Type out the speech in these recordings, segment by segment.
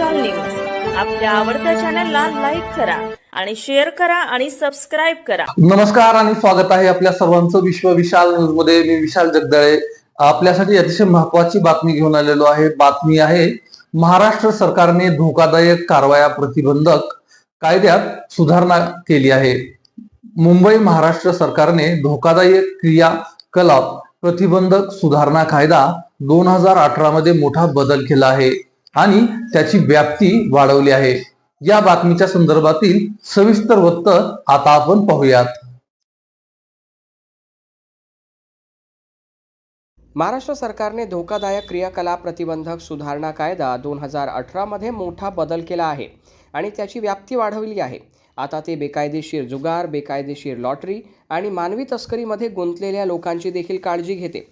विशाल news आपल्या आवडत्या चॅनलला लाईक करा आणि शेअर करा आणि सबस्क्राइब करा। नमस्कार आणि स्वागत आहे आपल्या सर्वांचं विश्व विशाल न्यूज मध्ये। मी विशाल जगदाळे आपल्यासाठी अतिशय महत्त्वाची बातमी घेऊन आलेलो आहे। बातमी आहे महाराष्ट्र सरकारने धोकादायक कारवाया प्रतिबंधक कायद्यात सुधारणा केली आहे। मुंबई महाराष्ट्र सरकारने धोकादायक क्रियाकलाप प्रतिबंधक सुधारणा कायदा 2018 मध्ये मोठा बदल केला आहे आणि त्याची व्याप्ती वाढवली आहे। या बातमीच्या संदर्भातील सविस्तर वृत्त आता आपण पाहूयात। महाराष्ट्र सरकारने धोकादायक क्रियाकलाप प्रतिबंधक सुधारणा कायदा 2018 मध्ये मोठा बदल केला आहे आणि त्याची व्याप्ती वाढवली आहे। आता ते बेकायदेशीर जुगार, बेकायदेशीर लॉटरी आणि मानवी तस्करीमध्ये गुंतलेल्या लोकांची देखील काळजी घेते।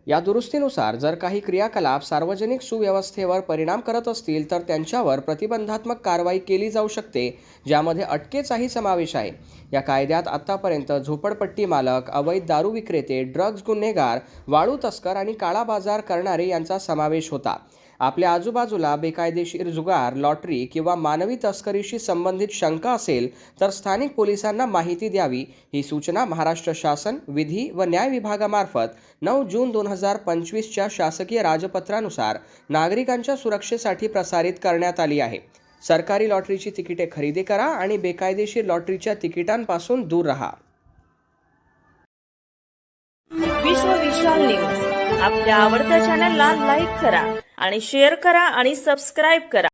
या दुरुस्तीनुसार जर काही क्रियाकलाप सार्वजनिक सुव्यवस्थेवर परिणाम करत असतील तर त्यांच्यावर प्रतिबंधात्मक कारवाई केली जाऊ शकते, ज्यामध्ये अटकेचाही समावेश आहे। या कायद्यात आतापर्यंत झोपडपट्टी मालक, अवैध दारू विक्रेते, ड्रग्ज गुन्हेगार, वाळू तस्कर आणि काळा बाजार करणारे यांचा समावेश होता। आपल्या आजूबाजूला बेकायदेशीर जुगार, लॉटरी किंवा मानवी तस्करीशी संबंधित शंका असेल तर स्थानिक पोलिसांना माहिती द्यावी, ही सूचना महाराष्ट्र शासन विधी व न्याय विभागामार्फत 9 जून 2025 च्या शासकीय राजपत्रानुसार नागरिकांच्या सुरक्षेसाठी प्रसारित करण्यात आली आहे। सरकारी लॉटरीची तिकिटे खरेदी करा आणि बेकायदेशीर लॉटरीच्या तिकिटांपासून दूर राहा। विश्व विशाल न्यूज आपल्या आवडत्या चॅनलला लाईक करा आणि शेअर करा आणि सबस्क्राइब करा।